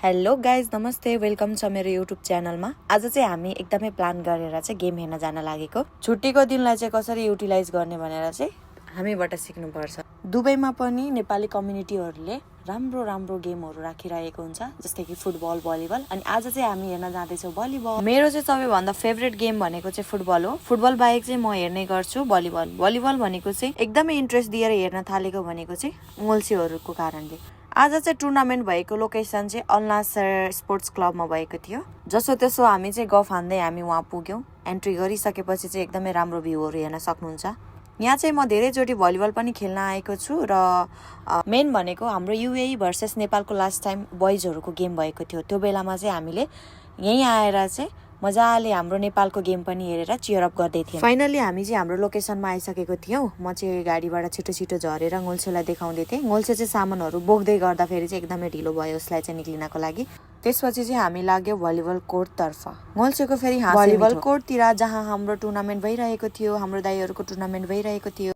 Hello guys नमस्ते welcome छ मेरो युट्युब च्यानलमा। आज चाहिँ हामी एकदमै प्लान गरेर चाहिँ गेम हेर्न जान लागेको। छुट्टीको दिनलाई चाहिँ कसरी युटिलाइज गर्ने भनेर चाहिँ हामीबाट सिक्नुपर्छ। दुबईमा पनि नेपाली कम्युनिटीहरूले राम्रो राम्रो गेमहरू राखिरहेको हुन्छ, जस्तै कि फुटबल, भलिबल। अनि आज चाहिँ हामी हेर्न जाँदैछौँ भलिबल। मेरो चाहिँ सबैभन्दा फेभरेट गेम भनेको चाहिँ फुटबल हो। फुटबल बाहेक चाहिँ म हेर्ने गर्छु भलिबल। भलिबल भनेको चाहिँ एकदमै इन्ट्रेस्ट दिएर हेर्न थालेको भनेको चाहिँ गोल्सीहरूको कारणले। आज चाहिँ टुर्नामेन्ट भएको लोकेसन चाहिँ अल नासर स्पोर्ट्स क्लबमा भएको थियो। जसो त्यसो हामी चाहिँ गफ हान्दै हामी वहाँ पुग्यौँ। एन्ट्री गरिसकेपछि चाहिँ एकदमै राम्रो भ्यूहरू हेर्न सक्नुहुन्छ। यहाँ चाहिँ म धेरैचोटि भलिबल पनि खेल्न आएको छु र मेन भनेको हाम्रो युएई भर्सेस नेपालको लास्ट टाइम बोइजहरूको गेम भएको थियो। त्यो बेलामा चाहिँ हामीले यहीँ आएर चाहिँ मजाले हाम्रो नेपालको गेम पनि हेरेर चियर अप गर्दै थियौँ। फाइनली हामी चाहिँ हाम्रो लोकेसनमा आइसकेको थियौँ। म चाहिँ गाडीबाट छिटो छिटो झरेर गोल्सेलाई देखाउँदै थिएँ। गोल्से चाहिँ सामानहरू बोक्दै गर्दाखेरि चाहिँ एकदमै ढिलो भयो उसलाई चाहिँ निक्लिनको लागि। त्यसपछि चाहिँ हामी लाग्यो भलिबल कोर्टतर्फ। गोल्सेको फेरि भलिबल कोर्टतिर जहाँ हाम्रो टुर्नामेन्ट भइरहेको थियो, हाम्रो दाइहरूको टुर्नामेन्ट भइरहेको थियो।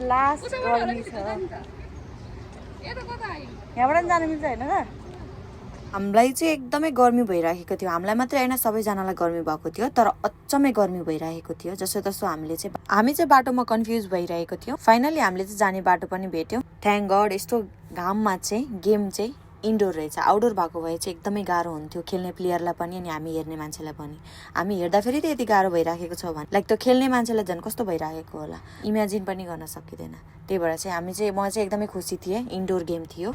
लास्ट गर्मी छ, यहाँबाट जानु मिल्छ होइन र? हामीलाई चाहिँ एकदमै गर्मी भइरहेको थियो। हामीलाई मात्रै होइन सबैजनालाई गर्मी भएको थियो, तर अचम्मै गर्मी भइरहेको थियो। जसो तसो हामी चाहिँ बाटोमा कन्फ्युज भइरहेको थियो। फाइनली हामीले चाहिँ जाने बाटो पनि भेट्यौँ। थ्याङ्क गड यस्तो घाममा चाहिँ गेम चाहिँ इन्डोर रहेछ। आउटडोर भएको भए चाहिँ एकदमै गाह्रो हुन्थ्यो खेल्ने प्लेयरलाई पनि अनि हामी हेर्ने मान्छेलाई पनि। हामी हेर्दाखेरि त यति गाह्रो भइराखेको छ भने लाइक त्यो खेल्ने मान्छेलाई झन् कस्तो भइराखेको होला, इमेजिन पनि गर्न सकिँदैन। त्यही भएर चाहिँ म चाहिँ एकदमै खुसी थिएँ। इन्डोर गेम थियो।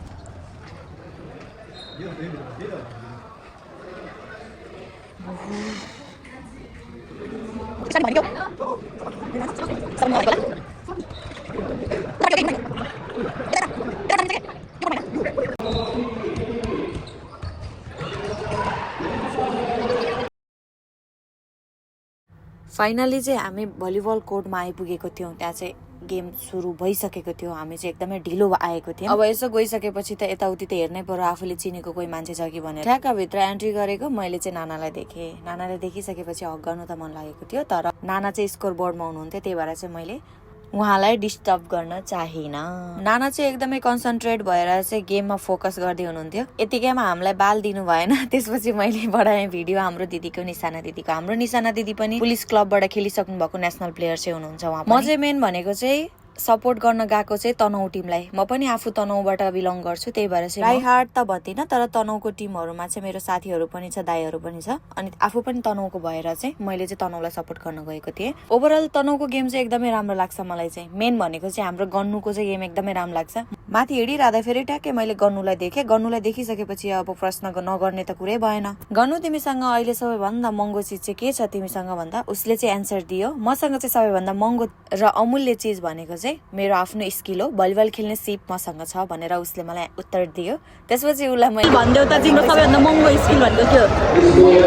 फाइनली चाहिँ हामी भलिबल कोर्टमा आइपुगेको थियौँ। त्यहाँ चाहिँ गेम सुरु भइसकेको थियो। हामी चाहिँ एकदमै ढिलो आएको थियौँ। अब यसो गइसकेपछि त यताउति त हेर्नै पर्यो आफूले चिनेको कोही मान्छे छ कि भनेर। ठ्याक्कभित्र एन्ट्री गरेको मैले चाहिँ नानालाई देखेँ। नानालाई देखिसकेपछि हक गर्नु त मन लागेको थियो, तर नाना चाहिँ स्कोर बोर्डमा हुनुहुन्थ्यो। त्यही भएर चाहिँ मैले उहाँलाई डिस्टर्ब गर्न चाहिन। नाना चाहिँ एकदमै कन्सन्ट्रेट भएर चाहिँ गेममा फोकस गर्दै हुनुहुन्थ्यो। यतिकैमा हामीलाई बाल दिनु भएन। त्यसपछि मैले बढाएँ भिडियो हाम्रो दिदीको, निशाना दिदीको। हाम्रो निशाना दिदी पनि पुलिस क्लबबाट खेलिसक्नु भएको नेसनल प्लेयर चाहिँ हुनुहुन्छ उहाँ। म चाहिँ मेन भनेको चाहिँ सपोर्ट गर्न गएको चाहिँ तनहु टिमलाई। म पनि आफू तनहुबाट बिलङ गर्छु, त्यही भएर चाहिँ राई हार्ट त भन्दिनँ, तर तनहुको टिमहरूमा चाहिँ मेरो साथीहरू पनि छ, दाइहरू पनि छ। अनि आफू पनि तनहुको भएर चाहिँ मैले चाहिँ तनहुलाई सपोर्ट गर्न गएको थिएँ। ओभरअल तनहुको गेम चाहिँ एकदमै राम्रो लाग्छ मलाई चाहिँ। मेन भनेको चाहिँ हाम्रो गन्नुको चाहिँ गेम एकदमै राम्रो लाग्छ। माथि हिँडिरहँदा फेरि ट्याक्कै मैले गन्नुलाई देखेँ। गन्नुलाई देखिसकेपछि अब प्रश्न नगर्ने त कुरै भएन। गन्नु तिमीसँग अहिले सबैभन्दा महँगो चिज चाहिँ के छ तिमीसँग भन्दा उसले चाहिँ एन्सर दियो, मसँग चाहिँ सबैभन्दा महँगो र अमूल्य चिज भनेको चाहिँ मेरो आफ्नो स्किल हो, भलिबल खेल्ने सिप मसँग छ भनेर उसले मलाई उत्तर दियो। त्यसपछि उसलाई मैले भन्देऊ त तिम्रो सबैभन्दा महँगो स्किल भनेको के हो?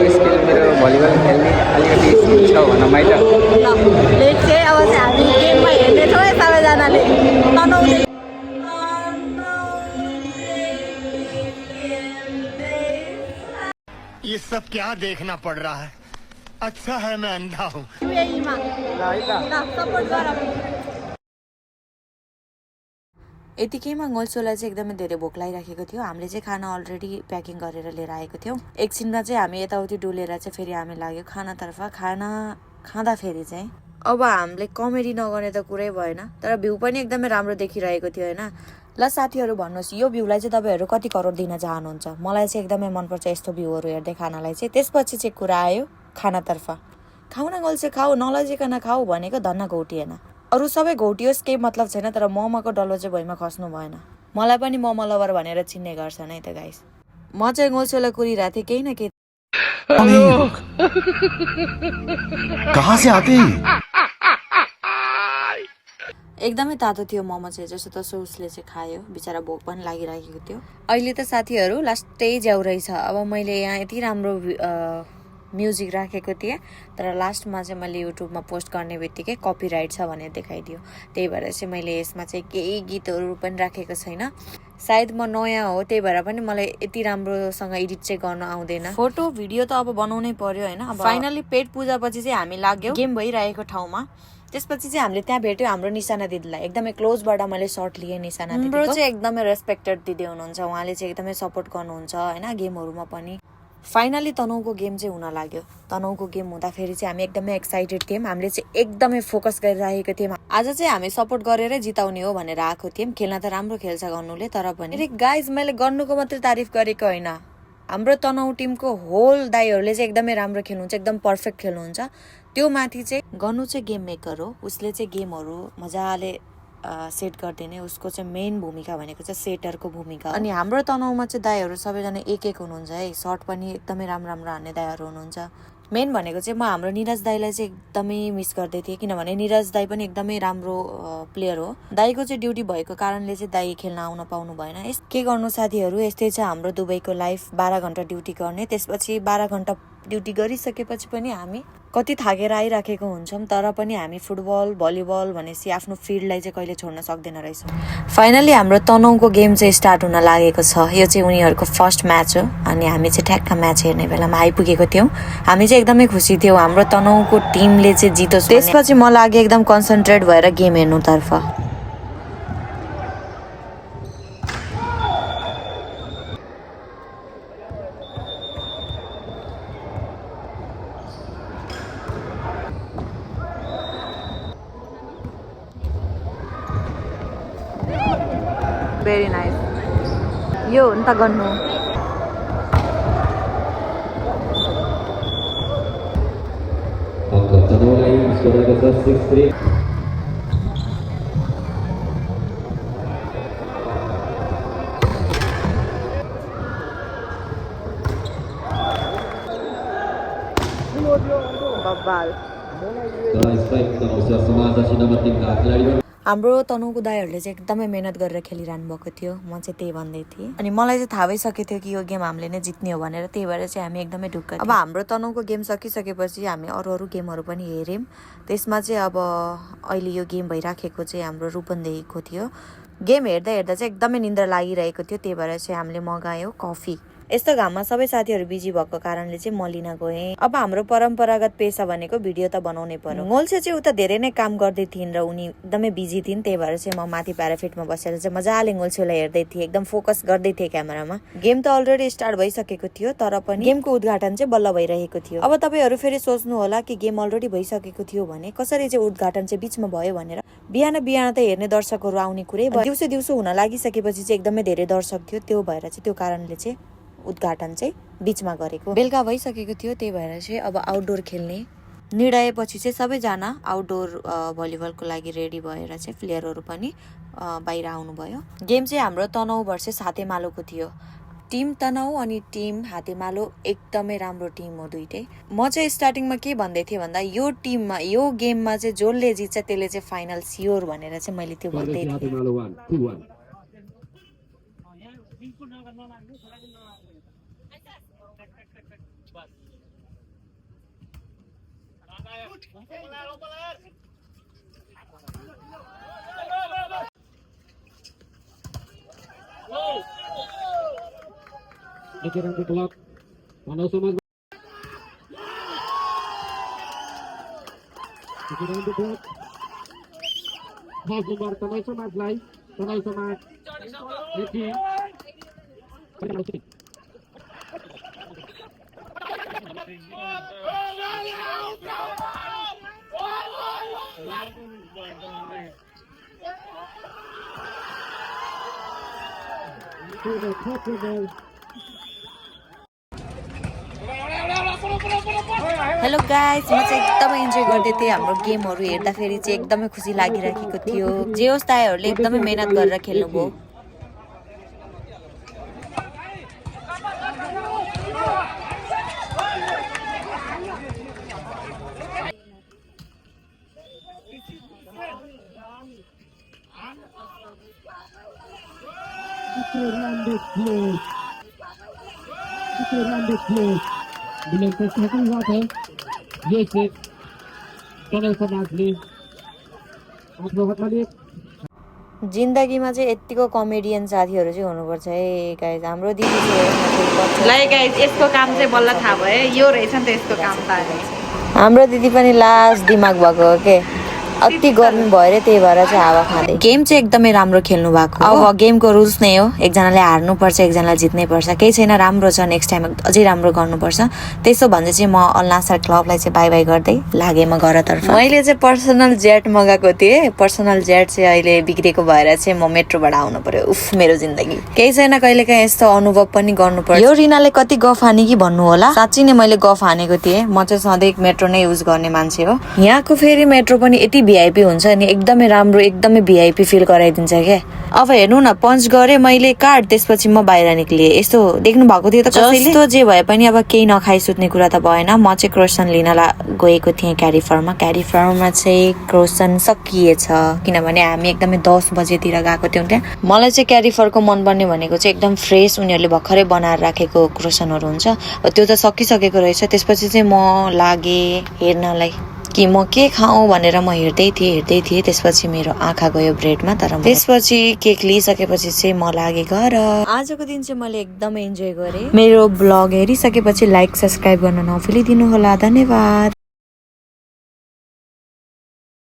स्किल मेरो भलिबल खेल्ने अलिकति स्किल छ भन्न माइट। लेट चाहिँ अब चाहिँ हामी गेममा हेर्ने छौँ सबैजनाले। तनाउले ये सब क्या देखना पड़ रहा है? अच्छा है मैं अंधा हूँ। यतिकैमा गोल्सोलाई चाहिँ एकदमै धेरै भोक लागिराखेको थियो। हामीले चाहिँ खाना अलरेडी प्याकिङ गरेर लिएर आएको थियौँ। एकछिनमा चाहिँ हामी यताउति डुलेर चाहिँ फेरि हामी लाग्यो खानातर्फ। खाना खाँदाखेरि चाहिँ अब हामीले कमेडी नगर्ने त कुरै भएन, तर भ्यू पनि एकदमै राम्रो देखिरहेको थियो होइन। ल साथीहरू भन्नुहोस् यो भ्यूलाई चाहिँ तपाईँहरू कति करोड दिन चाहनुहुन्छ? मलाई चाहिँ एकदमै मनपर्छ यस्तो भ्यूहरू हेर्दै खानालाई चाहिँ। त्यसपछि चाहिँ कुरा आयो खानातर्फ। खाऊ न गोल्से खाऊ, नलजिकन खाऊ भनेको धन्न घोटिएन। अरू सबै घोटियोस् केही मतलब छैन, तर मोमोको डल्लो चाहिँ भुइँमा खस्नु भएन। मलाई पनि मोमो लभर भनेर चिन्ने गर्छन् है त गाइस। म चाहिँ गोल्सेलाई कुरिरहेको थिएँ केही न केही। कहाँ से आते हैं? एकदमै तातो थियो मोमो चाहिँ। जसो तसो उसले चाहिँ खायो, बिचरा भोक पनि लागिरहेको थियो। अहिले त साथीहरू लास्टै ज्याउ रहेछ। अब मैले यहाँ यति राम्रो म्युजिक राखेको थिएँ, तर लास्टमा चाहिँ मैले युट्युबमा पोस्ट गर्ने बित्तिकै कपिराइट छ भनेर देखाइदियो। त्यही भएर चाहिँ मैले यसमा चाहिँ केही गीतहरू पनि राखेको छैन। सायद म नयाँ हो, त्यही भएर पनि मलाई यति राम्रोसँग एडिट चाहिँ गर्न आउँदैन। फोटो भिडियो त अब बनाउनै पर्यो होइन। फाइनली पेट पूजापछि चाहिँ हामी लाग्यौँ गेम भइरहेको ठाउँमा। त्यसपछि चाहिँ हामीले त्यहाँ भेट्यो हाम्रो निशाना दिदीलाई एकदमै क्लोजबाट मैले सर्ट लिएँ निशाना दिदीको। हाम्रो चाहिँ एकदमै रेस्पेक्टेड दिदी हुनुहुन्छ, उहाँले चाहिँ एकदमै सपोर्ट गर्नुहुन्छ होइन गेमहरूमा पनि। फाइनली तनहुको गेम चाहिँ हुन लाग्यो। तनहुको गेम हुँदाखेरि चाहिँ हामी एकदमै एक्साइटेड थियौँ, हामीले चाहिँ एकदमै फोकस गरिरहेको थियौँ। आज चाहिँ हामी सपोर्ट गरेरै जिताउने हो भनेर आएको थियौँ। खेल्न त राम्रो खेल्छ गर्नुले, तर पनि गाइज मैले गर्नुको मात्रै तारिफ गरेको होइन, हाम्रो तनहु टिमको होल दाइहरूले चाहिँ एकदमै राम्रो खेल्नुहुन्छ, एकदम पर्फेक्ट खेल्नुहुन्छ। त्यो माथि चाहिँ गर्नु चाहिँ गेम मेकर हो, उसले चाहिँ गेमहरू मजाले सेट गरिदिने, उसको चाहिँ मेन भूमिका भनेको चाहिँ सेटरको भूमिका। अनि हाम्रो तनहुमा चाहिँ दाइहरू सबैजना एक एक हुनुहुन्छ है, सर्ट पनि एकदमै राम्रो राम्रो हान्ने दाइहरू हुनुहुन्छ। मेन भनेको चाहिँ म हाम्रो निरज दाईलाई चाहिँ एकदमै मिस गर्दै थिएँ, किनभने निरज दाई पनि एकदमै राम्रो प्लेयर हो। दाईको चाहिँ ड्युटी भएको कारणले चाहिँ दाई खेल्न आउन पाउनु भएन। के गर्नु साथीहरू, यस्तै छ हाम्रो दुबईको लाइफ। 12 घन्टा ड्युटी गर्ने, त्यसपछि 12 घन्टा ड्युटी गरिसकेपछि पनि हामी कति थाकेर आइराखेको हुन्छौँ, तर पनि हामी फुटबल भलिबल भनेपछि आफ्नो फिल्डलाई चाहिँ कहिले छोड्न सक्दैन रहेछौँ। फाइनली हाम्रो तनहुको गेम चाहिँ स्टार्ट हुन लागेको छ। यो चाहिँ उनीहरूको फर्स्ट म्याच हो अनि हामी चाहिँ ठ्याक्क म्याच हेर्ने बेलामा आइपुगेको थियौँ। हामी चाहिँ एकदमै खुसी थियौँ हाम्रो तनहुको टिमले चाहिँ जितोस्। त्यसपछि म लाग्यो एकदम कन्सन्ट्रेट भएर गेम हेर्नुतर्फ। भेरी नाइस, यो हो नि त गर्नु। Angkat Tanolai, skor dasar 6-3. बब्बाल। Strike Tanol siap semasa nama tim Kelari. हाम्रो तनहुको दाइहरूले चाहिँ एकदमै मेहनत गरेर खेलिरहनु भएको थियो, म चाहिँ त्यही भन्दै थिएँ। अनि मलाई चाहिँ थाहा भइसकेको थियो कि यो गेम हामीले नै जित्ने हो भनेर, त्यही भएर चाहिँ हामी एकदमै ढुक्क थियौँ। अब हाम्रो तनहुको गेम सकिसकेपछि हामी अरू गेमहरू पनि हेऱ्यौँ। त्यसमा चाहिँ अब अहिले यो गेम भइराखेको चाहिँ हाम्रो रूपन्देहीको थियो। गेम हेर्दा हेर्दा चाहिँ एकदमै निन्द्रा लागिरहेको थियो, त्यही भएर चाहिँ हामीले मगायौँ कफी। यस्तो घाममा सबै साथीहरू बिजी भएको कारणले चाहिँ म लिन गएँ। अब हाम्रो परम्परागत पेसा भनेको भिडियो त बनाउनै पर्यो। गोल्से चाहिँ उता धेरै नै काम गर्दै थिइन् र उनी एकदमै बिजी थिइन्, त्यही भएर चाहिँ म माथि प्याराफिटमा बसेर चाहिँ मजाले गोल्सेलाई हेर्दै थिएँ, एकदम फोकस गर्दै थिएँ क्यामेरामा। गेम त अलरेडी स्टार्ट भइसकेको थियो, तर पनि गेमको उद्घाटन चाहिँ बल्ल भइरहेको थियो। अब तपाईँहरू फेरि सोच्नु होला कि गेम अलरेडी भइसकेको थियो भने कसरी चाहिँ उद्घाटन चाहिँ बिचमा भयो भनेर। बिहान बिहान त हेर्ने दर्शकहरू आउने कुरै भयो, दिउँसो हुन लागिसकेपछि चाहिँ एकदमै धेरै दर्शक थियो, त्यो भएर चाहिँ त्यो कारणले चाहिँ उद्घाटन चाहिँ बिचमा गरेको। बेलुका भइसकेको थियो, त्यही भएर चाहिँ अब आउटडोर खेल्ने निर्णयपछि चाहिँ सबैजना आउटडोर भलिबलको लागि रेडी भएर चाहिँ प्लेयरहरू पनि बाहिर आउनुभयो। गेम चाहिँ हाम्रो तनहु भर्सेस हातेमालोको थियो। टिम तनहु अनि टिम हातेमालो एकदमै राम्रो टिम हो दुइटै। म चाहिँ स्टार्टिङमा के भन्दै थिएँ भन्दा यो टिममा यो गेममा चाहिँ जसले जित्छ त्यसले चाहिँ फाइनल स्योर भनेर चाहिँ मैले त्यो भन्दै थिएँ। Akhirnya kelak Tanol Somas. Akhirnya kelak Hasumbar Tanol Somas lai Tanol Somas. Ini hello guys, म चाहिँ एकदमै इन्जोय गर्दै थिएँ। हाम्रो गेमहरू हेर्दाखेरि चाहिँ एकदमै खुसी लागिरहेको थियो। जे होस् दाइहरूले एकदमै मेहनत गरेर खेल्नुभयो। Bila sesuatu huआ है ये से तनल समाजले जिन्दगीमा चाहिँ यतिको कमेडियन साथीहरू चाहिँ हुनुपर्छ है गाइज। हाम्रो दिदी चाहिँ गाइज यसको काम चाहिँ बल्ल थाहा भयो, यो रहेछ नि त यसको काम त। हाम्रो दिदी पनि लास्ट दिमाग भएको हो के। अति गर्मी भएर त्यही भएर चाहिँ हावा खाँदै। गेम चाहिँ एकदमै राम्रो खेल्नु भएको। अब गेमको रुल्स नै हो, एकजनाले हार्नु पर्छ, एकजनाले जित्नै पर्छ, केही छैन, राम्रो छ, नेक्स्ट टाइम अझै राम्रो गर्नुपर्छ। त्यसो भन्दै चाहिँ म अल नासर क्लबलाई चाहिँ बाई बाई गर्दै लागे म घरतर्फ। मैले चाहिँ पर्सनल जेट मगाएको थिएँ, पर्सनल जेट चाहिँ अहिले बिग्रेको भएर चाहिँ म मेट्रोबाट आउनु पर्यो। उफ मेरो जिन्दगी। केही छैन, कहिलेकाहीँ यस्तो अनुभव पनि गर्नुपर्छ। यो रिनाले कति गफ हाने कि भन्नु होला, साँच्चै नै मैले गफ हानेको थिएँ। म चाहिँ सधैँ मेट्रो नै युज गर्ने मान्छे हो। यहाँको फेरि मेट्रो पनि यति भिआइपी हुन्छ नि, एकदमै राम्रो, एकदमै भिआइपी फिल गराइदिन्छ क्या। अब हेर्नु न, पञ्च गरेँ मैले कार्ड, त्यसपछि म बाहिर निक्लिएँ। यस्तो देख्नु भएको थियो त कसैले? जस्तो जे भए पनि अब केही नखाइ सुत्ने कुरा त भएन। म चाहिँ क्रोसन लिन गएको थिएँ क्यारिफरमा। क्यारिफरमा चाहिँ क्रोसन सकिएछ, किनभने हामी एकदमै 10 बजेतिर गएको थियौँ त्यहाँ। मलाई चाहिँ क्यारिफरको मनपर्ने भनेको चाहिँ एकदम फ्रेस, उनीहरूले भर्खरै बनाएर राखेको क्रोसनहरू हुन्छ, त्यो त सकिसकेको रहेछ। त्यसपछि चाहिँ म लागेँ हेर्नलाई कि म के खाऊँ भनेर म हेर्दै थिएँ। त्यसपछि मेरो आँखा गयो ब्रेडमा, तर त्यसपछि केक लिइसकेपछि चाहिँ म लागेँ घर। आजको दिन चाहिँ मैले एकदमै इन्जोय गरेँ। मेरो ब्लग हेरिसकेपछि लाइक सब्सक्राइब गर्न नभुलिदिनु होला। धन्यवाद।